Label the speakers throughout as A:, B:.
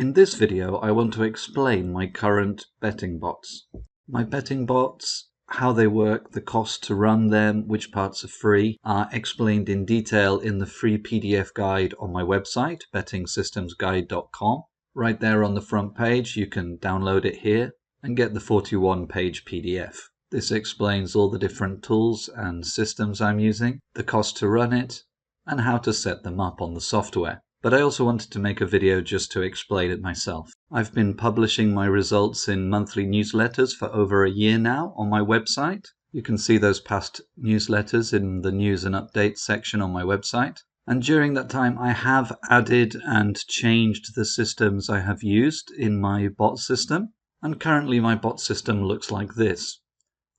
A: In this video, I want to explain my current betting bots. My betting bots, how they work, the cost to run them, which parts are free, are explained in detail in the free PDF guide on my website, bettingsystemsguide.com. Right there on the front page, you can download it here and get the 41-page PDF. This explains all the different tools and systems I'm using, the cost to run it, and how to set them up on the software. But I also wanted to make a video just to explain it myself. I've been publishing my results in monthly newsletters for over a year now on my website. You can see those past newsletters in the news and updates section on my website. And during that time, I have added and changed the systems I have used in my bot system. And currently my bot system looks like this.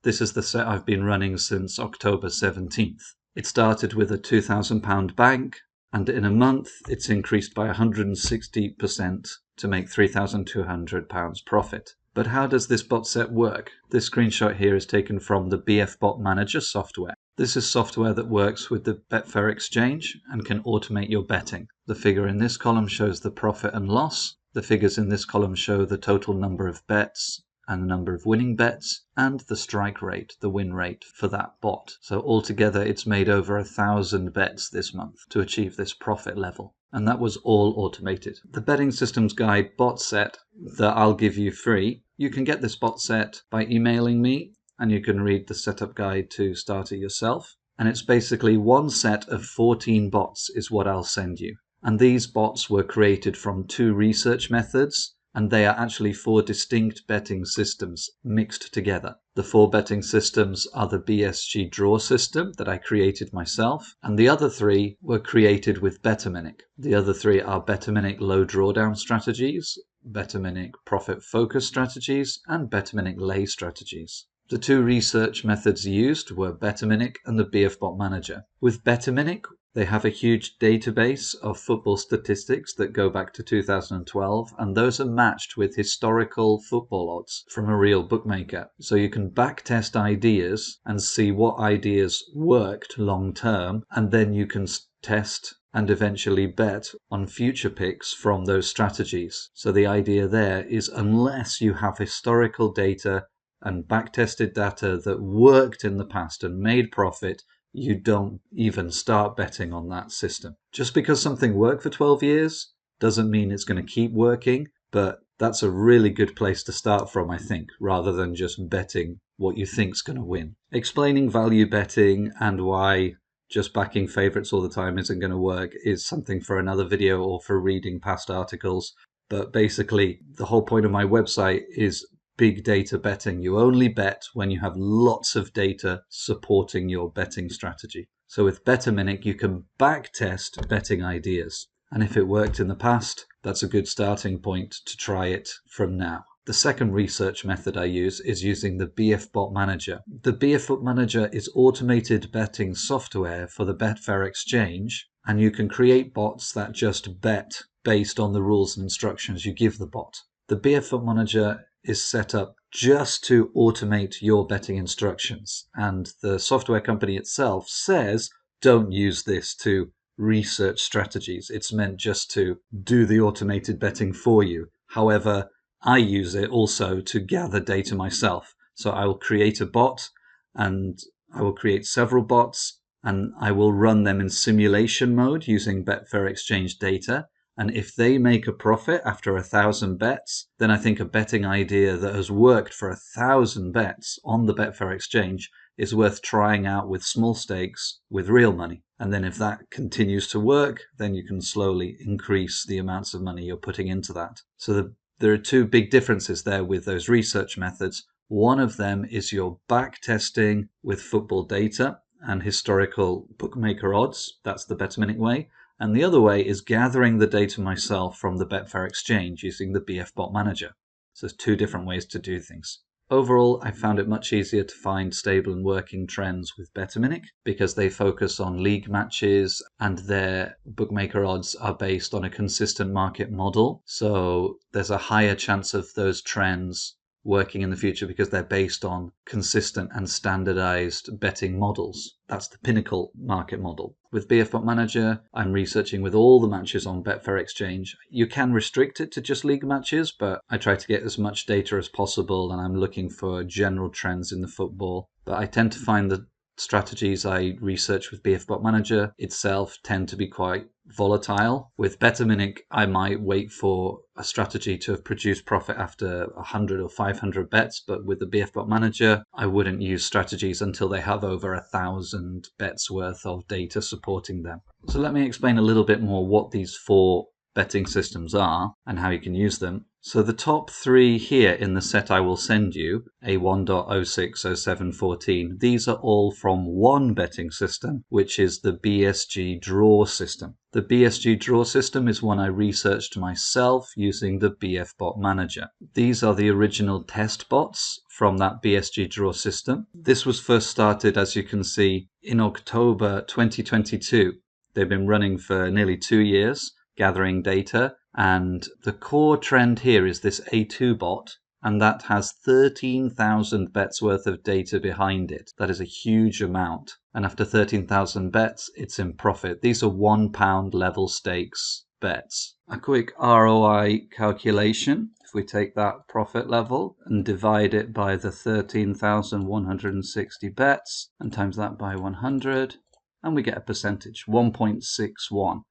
A: This is the set I've been running since October 17th. It started with a £2,000 bank, and in a month it's increased by 160% to make £3,200 profit. But how does this bot set work? This screenshot here is taken from the BF Bot Manager software. This is software that works with the Betfair Exchange and can automate your betting. The figure in this column shows the profit and loss. The figures in this column show the total number of bets and the number of winning bets and the strike rate, the win rate for that bot. So altogether it's made over 1,000 bets this month to achieve this profit level. And that was all automated. The Betting Systems Guide bot set that I'll give you free, you can get this bot set by emailing me and you can read the setup guide to start it yourself. And it's basically one set of 14 bots is what I'll send you. And these bots were created from 2 research methods, and they are actually 4 distinct betting systems mixed together. The 4 betting systems are the BSG Draw System that I created myself, and the other 3 were created with Betaminic. The other 3 are Betaminic Low Drawdown strategies, Betaminic Profit Focus strategies, and Betaminic Lay strategies. The 2 research methods used were Betaminic and the BF Bot Manager. With Betaminic, they have a huge database of football statistics that go back to 2012, and those are matched with historical football odds from a real bookmaker. So you can backtest ideas and see what ideas worked long term, and then you can test and eventually bet on future picks from those strategies. So the idea there is, unless you have historical data and backtested data that worked in the past and made profit, you don't even start betting on that system. Just because something worked for 12 years doesn't mean it's going to keep working, but that's a really good place to start from, I think, rather than just betting what you think's going to win. Explaining value betting and why just backing favorites all the time isn't going to work is something for another video or for reading past articles. But basically, the whole point of my website is big data betting. You only bet when you have lots of data supporting your betting strategy. So with Betaminic, you can backtest betting ideas. And if it worked in the past, that's a good starting point to try it from now. The second research method I use is using the BF Bot Manager. The BF Bot Manager is automated betting software for the Betfair Exchange, and you can create bots that just bet based on the rules and instructions you give the bot. The BF Bot Manager is set up just to automate your betting instructions, and the software company itself says don't use this to research strategies. It's meant just to do the automated betting for you. However, I use it also to gather data myself. So I will create a bot, and I will create several bots, and I will run them in simulation mode using Betfair Exchange data. And if they make a profit after 1,000 bets, then I think a betting idea that has worked for 1,000 bets on the Betfair Exchange is worth trying out with small stakes with real money. And then if that continues to work, then you can slowly increase the amounts of money you're putting into that. So there are 2 big differences there with those research methods. One of them is your back testing with football data and historical bookmaker odds. That's the Betaminic way. And the other way is gathering the data myself from the Betfair Exchange using the BF Bot Manager. So there's 2 different ways to do things. Overall, I found it much easier to find stable and working trends with Betaminic because they focus on league matches and their bookmaker odds are based on a consistent market model. So there's a higher chance of those trends working in the future because they're based on consistent and standardized betting models. That's the pinnacle market model. With BF Bot Manager, I'm researching with all the matches on Betfair Exchange. You can restrict it to just league matches, but I try to get as much data as possible, and I'm looking for general trends in the football. But I tend to find the strategies I research with BF Bot Manager itself tend to be quite volatile. With Betaminic, I might wait for a strategy to have produced profit after 100 or 500 bets, but with the BF Bot Manager, I wouldn't use strategies until they have over 1,000 bets worth of data supporting them. So let me explain a little bit more what these 4 betting systems are and how you can use them. So the top 3 here in the set I will send you, A1.06, 07, 14, these are all from one betting system, which is the BSG Draw System. The BSG Draw System is one I researched myself using the BF Bot Manager. These are the original test bots from that BSG Draw System. This was first started, as you can see, in October 2022. They've been running for nearly 2 years, gathering data, and the core trend here is this A2 bot, and that has 13,000 bets worth of data behind it. That is a huge amount, and after 13,000 bets, it's in profit. These are £1 level stakes bets. A quick ROI calculation: if we take that profit level and divide it by the 13,160 bets and times that by 100, and we get a percentage, 1.61.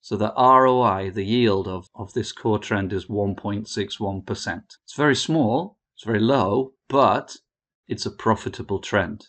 A: So the ROI, the yield of this core trend, is 1.61%. It's very small, it's very low, but it's a profitable trend.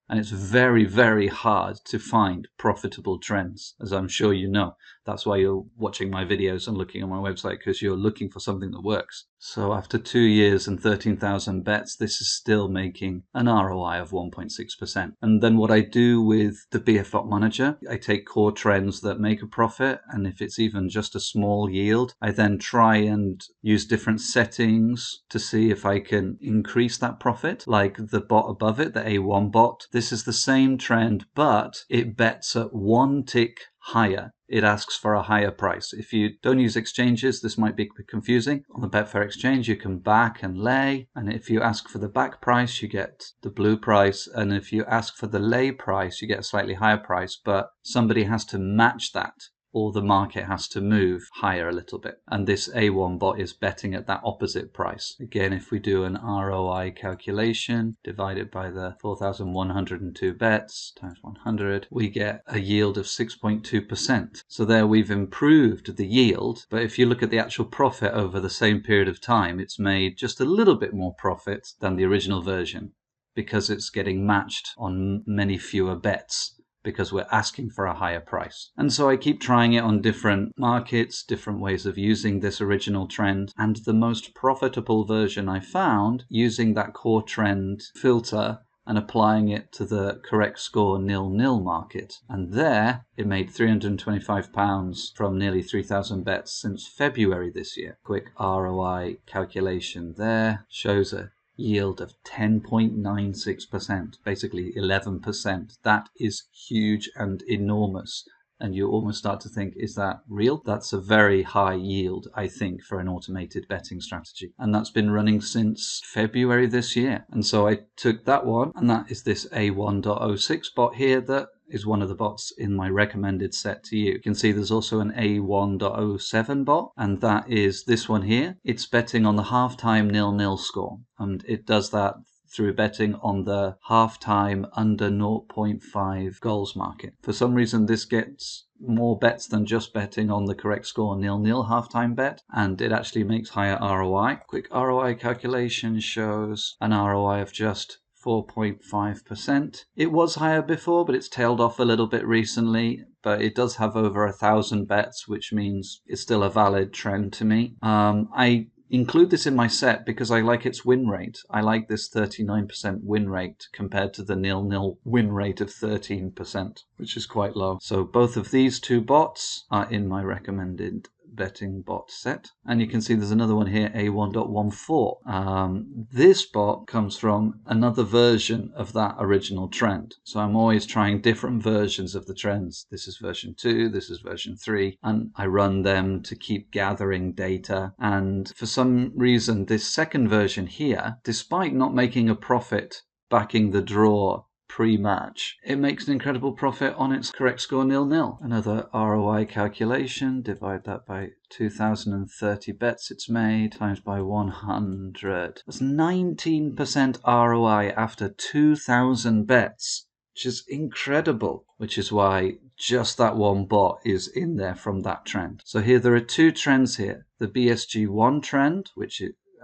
A: And it's very, very hard to find profitable trends, as I'm sure you know. That's why you're watching my videos and looking on my website, because you're looking for something that works. So after 2 years and 13,000 bets, this is still making an ROI of 1.6%. And then what I do with the BF Bot Manager, I take core trends that make a profit, and if it's even just a small yield, I then try and use different settings to see if I can increase that profit, like the bot above it, the A1 bot. This is the same trend, but it bets at 1 tick higher. It asks for a higher price. If you don't use exchanges, this might be confusing. On the Betfair Exchange, you can back and lay, and if you ask for the back price, you get the blue price, and if you ask for the lay price, you get a slightly higher price, but somebody has to match that, or the market has to move higher a little bit. And this A1 bot is betting at that opposite price. Again, if we do an ROI calculation, divided by the 4,102 bets times 100, we get a yield of 6.2%. So there we've improved the yield, but if you look at the actual profit over the same period of time, it's made just a little bit more profit than the original version, because it's getting matched on many fewer bets, because we're asking for a higher price. And so I keep trying it on different markets, different ways of using this original trend, and the most profitable version I found, using that core trend filter and applying it to the correct score 0-0 market. And there it made £325 from nearly 3,000 bets since February this year. Quick ROI calculation there shows a yield of 10.96%, basically 11%. That is huge and enormous. And you almost start to think, is that real? That's a very high yield, I think, for an automated betting strategy. And that's been running since February this year. And so I took that one, and that is this A1.06 bot here that is one of the bots in my recommended set to you. You can see there's also an A1.07 bot, and that is this one here. It's betting on the halftime 0-0 score, and it does that through betting on the halftime under 0.5 goals market. For some reason, this gets more bets than just betting on the correct score 0-0 halftime bet, and it actually makes higher ROI. Quick ROI calculation shows an ROI of just 4.5%. It was higher before, but it's tailed off a little bit recently, but it does have over 1,000 bets, which means it's still a valid trend to me. I include this in my set because I like its win rate. I like this 39% win rate compared to the 0-0 win rate of 13%, which is quite low. So both of these two bots are in my recommended betting bot set. And you can see there's another one here, A1.14. This bot comes from another version of that original trend. So I'm always trying different versions of the trends. This is version 2, this is version 3, and I run them to keep gathering data. And for some reason, this second version here, despite not making a profit backing the draw pre-match, it makes an incredible profit on its correct score 0-0. Another ROI calculation, divide that by 2,030 bets it's made, times by 100. That's 19% ROI after 2,000 bets, which is incredible, which is why just that one bot is in there from that trend. So here there are two trends here, the BSG 1 trend,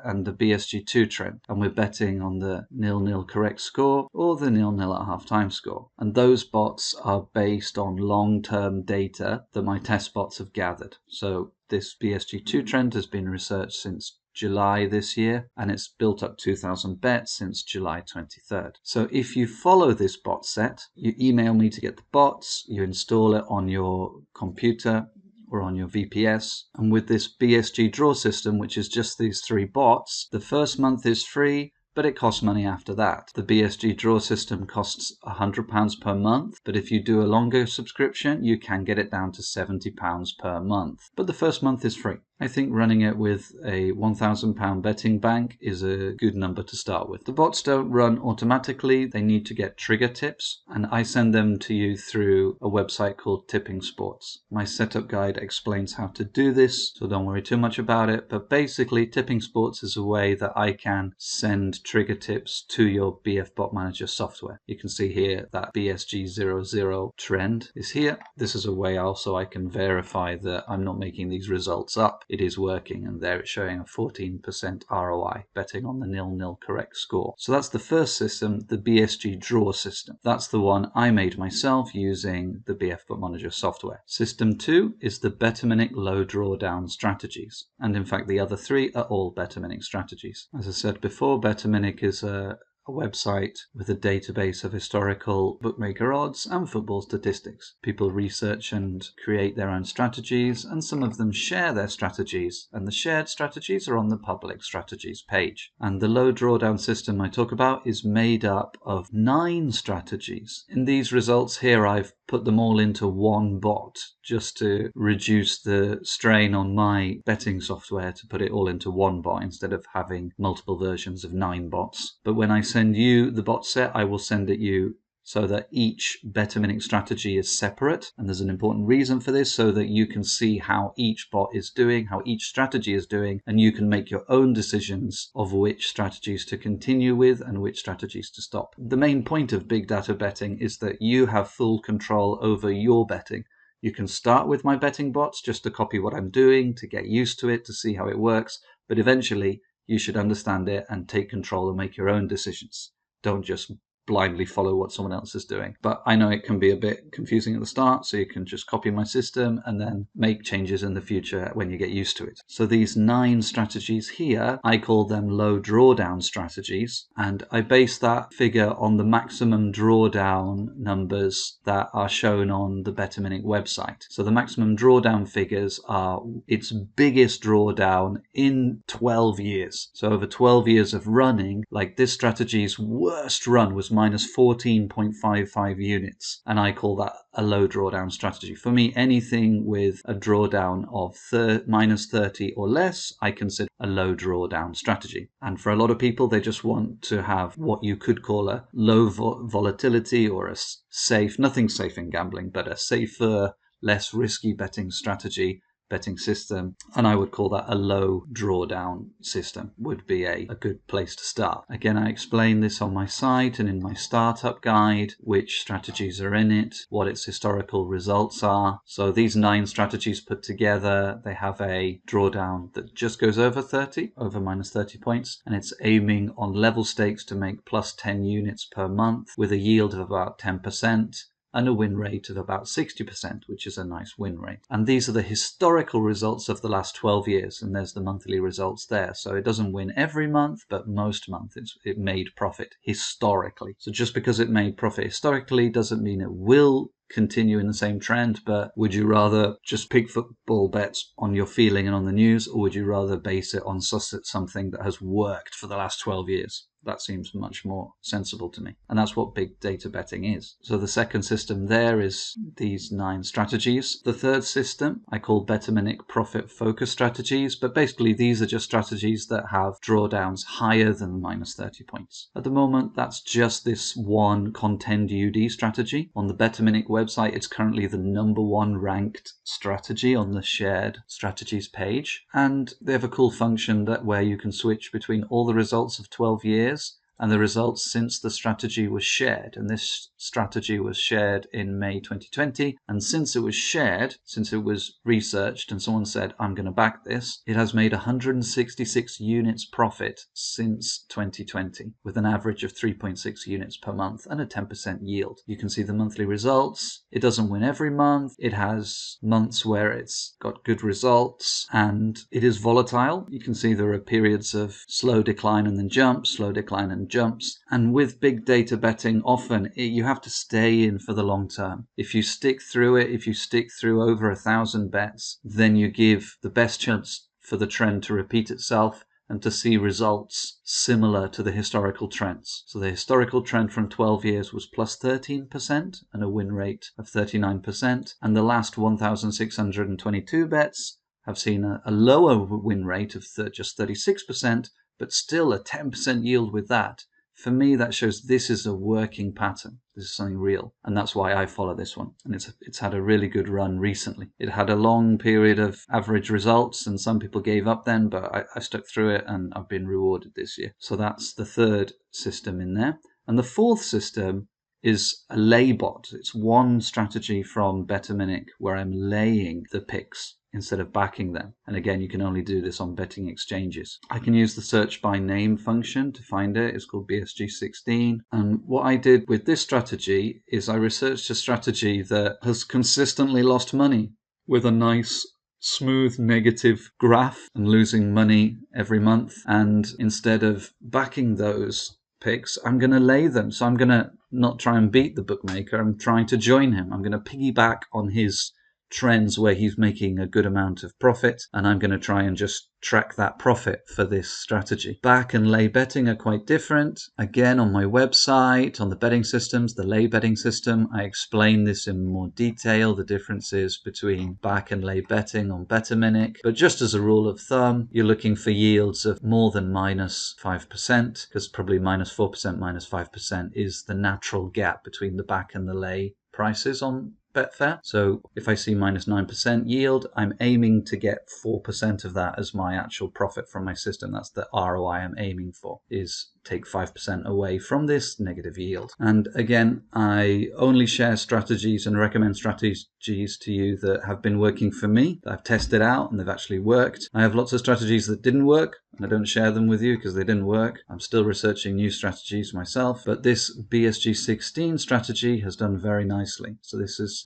A: and the BSG 2 trend, and we're betting on the 0-0 correct score or the 0-0 at half-time score. And those bots are based on long-term data that my test bots have gathered. So this BSG 2 trend has been researched since July this year, and it's built up 2,000 bets since July 23rd. So if you follow this bot set, you email me to get the bots, you install it on your computer or on your VPS. And with this BSG Draw System, which is just these 3 bots, the first month is free, but it costs money after that. The BSG Draw System costs £100 per month, but if you do a longer subscription, you can get it down to £70 per month. But the first month is free. I think running it with a £1,000 betting bank is a good number to start with. The bots don't run automatically. They need to get trigger tips, and I send them to you through a website called Tipping Sports. My setup guide explains how to do this, so don't worry too much about it. But basically, Tipping Sports is a way that I can send trigger tips to your BF Bot Manager software. You can see here that BSG00 trend is here. This is a way also I can verify that I'm not making these results up. It is working, and there it's showing a 14% ROI betting on the 0-0 correct score. So that's the first system, the BSG Draw System. That's the one I made myself using the BF Bot Manager software. System 2 is the Betaminic Low Drawdown strategies, and in fact the other 3 are all Betaminic strategies. As I said before, Betaminic is a website with a database of historical bookmaker odds and football statistics. People research and create their own strategies, and some of them share their strategies, and the shared strategies are on the public strategies page. And the low drawdown system I talk about is made up of 9 strategies. In these results here, I've put them all into one bot just to reduce the strain on my betting software to put it all into one bot instead of having multiple versions of 9 bots. But when I send you the bot set, I will send it you so that each Betaminic strategy is separate. And there's an important reason for this, so that you can see how each bot is doing, how each strategy is doing, and you can make your own decisions of which strategies to continue with and which strategies to stop. The main point of big data betting is that you have full control over your betting. You can start with my betting bots just to copy what I'm doing, to get used to it, to see how it works, but eventually you should understand it and take control and make your own decisions. Don't just blindly follow what someone else is doing. But I know it can be a bit confusing at the start, so you can just copy my system and then make changes in the future when you get used to it. So these 9 strategies here, I call them low drawdown strategies, and I base that figure on the maximum drawdown numbers that are shown on the Betaminic website. So the maximum drawdown figures are its biggest drawdown in 12 years. So over 12 years of running, like this strategy's worst run was minus 14.55 units, and I call that a low drawdown strategy. For me, anything with a drawdown of minus 30 or less, I consider a low drawdown strategy. And for a lot of people, they just want to have what you could call a low volatility or a safe, nothing safe in gambling, but a safer, less risky betting strategy, betting system, and I would call that a low drawdown system would be a good place to start. Again, I explain this on my site and in my startup guide, which strategies are in it, what its historical results are. So these 9 strategies put together, they have a drawdown that just goes over 30, over minus 30 points, and it's aiming on level stakes to make plus 10 units per month with a yield of about 10%. and a win rate of about 60%, which is a nice win rate. And these are the historical results of the last 12 years, and there's the monthly results there. So it doesn't win every month, but most months it made profit historically. So just because it made profit historically doesn't mean it will continue in the same trend. But would you rather just pick football bets on your feeling and on the news, or would you rather base it on something that has worked for the last 12 years? That seems much more sensible to me. And that's what big data betting is. So the second system there is these 9 strategies. The third system I call Betaminic Profit Focus Strategies, but basically these are just strategies that have drawdowns higher than minus 30 points. At the moment, that's just this one Contend UD strategy. On the Betaminic website, it's currently the #1 ranked strategy on the shared strategies page. And they have a cool function where you can switch between all the results of 12 years and the results since the strategy was shared. And this strategy was shared in May 2020. And since it was shared, since it was researched and someone said, I'm going to back this, it has made 166 units profit since 2020 with an average of 3.6 units per month and a 10% yield. You can see the monthly results. It doesn't win every month. It has months where it's got good results and it is volatile. You can see there are periods of slow decline and then jumps, slow decline and jumps. And with big data betting, often you have to stay in for the long term. If you stick through it, if you stick through over 1,000 bets, then you give the best chance for the trend to repeat itself and to see results similar to the historical trends. So the historical trend from 12 years was plus 13% and a win rate of 39%. And the last 1,622 bets have seen a lower win rate of just 36%, but still a 10% yield with that. For me, that shows this is a working pattern. This is something real. And that's why I follow this one. And it's had a really good run recently. It had a long period of average results and some people gave up then, but I stuck through it and I've been rewarded this year. So that's the third system in there. And the fourth system is a lay bot. It's one strategy from Betaminic where I'm laying the picks instead of backing them. And again, you can only do this on betting exchanges. I can use the search by name function to find it. It's called BSG 16. And what I did with this strategy is I researched a strategy that has consistently lost money with a nice smooth negative graph and losing money every month. And instead of backing those picks, I'm going to lay them. So I'm going to not try and beat the bookmaker. I'm trying to join him. I'm going to piggyback on his trends where he's making a good amount of profit, and I'm going to try and just track that profit for this strategy. Back and lay betting are quite different. Again, on my website, on the betting systems, the lay betting system, I explain this in more detail, the differences between back and lay betting on Betaminic. But just as a rule of thumb, you're looking for yields of more than minus 5%, because probably minus 4%, minus 5% is the natural gap between the back and the lay prices on Betfair. So if I see minus 9% yield, I'm aiming to get 4% of that as my actual profit from my system. That's the ROI I'm aiming for, is take 5% away from this negative yield. And again, I only share strategies and recommend strategies to you that have been working for me, that I've tested out and they've actually worked. I have lots of strategies that didn't work and I don't share them with you because they didn't work. I'm still researching new strategies myself, but this BSG 16 strategy has done very nicely. So it's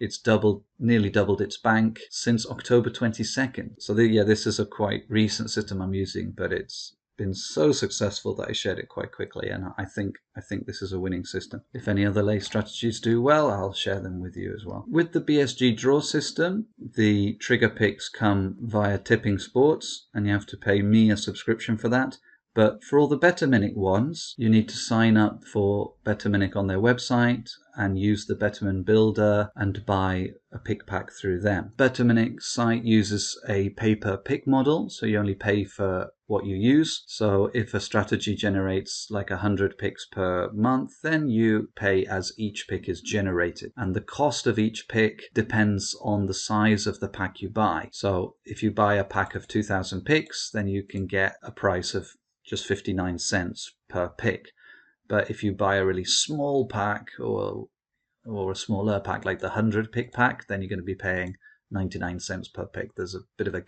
A: nearly doubled its bank since October 22nd. So this is a quite recent system I'm using, but it's been so successful that I shared it quite quickly, and I think this is a winning system. If any other lay strategies do well, I'll share them with you as well. With the BSG Draw System, the trigger picks come via Tipping Sports, and you have to pay me a subscription for that. But for all the Betaminic ones, you need to sign up for Betaminic on their website and use the Betamin Builder and buy a pick pack through them. Betaminic's site uses a pay-per-pick model, so you only pay for what you use. So if a strategy generates like 100 picks per month, then you pay as each pick is generated. And the cost of each pick depends on the size of the pack you buy. So if you buy a pack of 2,000 picks, then you can get a price of just 59 cents per pick. But if you buy a really small pack or a smaller pack like the 100 pick pack, then you're going to be paying 99 cents per pick. There's a bit of a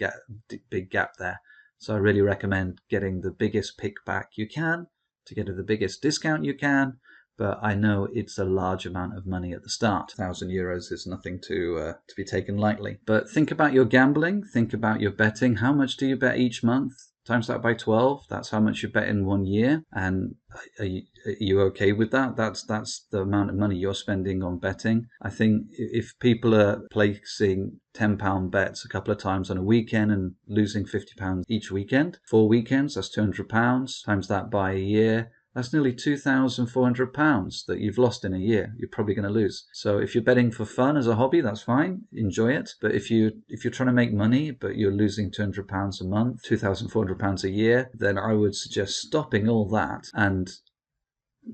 A: big gap there. So I really recommend getting the biggest pick pack you can to get the biggest discount you can. but I know it's a large amount of money at the start. €1,000 is nothing to be taken lightly. But think about your gambling, think about your betting. How much do you bet each month? Times that by 12, that's how much you bet in 1 year. And are you okay with that? That's the amount of money you're spending on betting. I think if people are placing £10 bets a couple of times on a weekend and losing £50 each weekend, 4 weekends, that's £200. Times that by a year, that's nearly £2,400 that you've lost in a year. You're probably going to lose. So if you're betting for fun as a hobby, that's fine. Enjoy it. But if you're trying to make money, but you're losing £200 a month, £2,400 a year, then I would suggest stopping all that and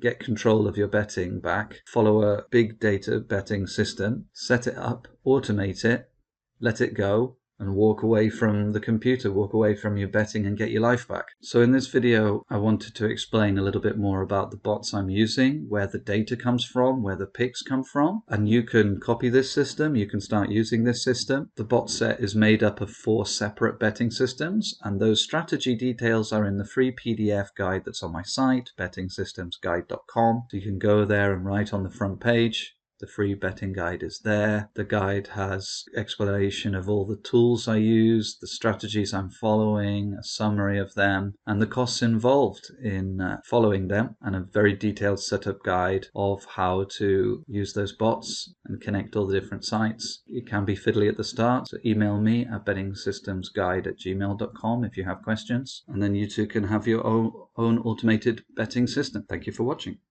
A: get control of your betting back. Follow a big data betting system, set it up, automate it, let it go, and walk away from the computer, walk away from your betting and get your life back. So in this video, I wanted to explain a little bit more about the bots I'm using, where the data comes from, where the picks come from, and you can copy this system, you can start using this system. The bot set is made up of 4 separate betting systems, and those strategy details are in the free PDF guide that's on my site, bettingsystemsguide.com. So you can go there and right on the front page, the free betting guide is there. The guide has explanation of all the tools I use, the strategies I'm following, a summary of them, and the costs involved in following them, and a very detailed setup guide of how to use those bots and connect all the different sites. It can be fiddly at the start, so email me at bettingsystemsguide@gmail.com if you have questions, and then you too can have your own automated betting system. Thank you for watching.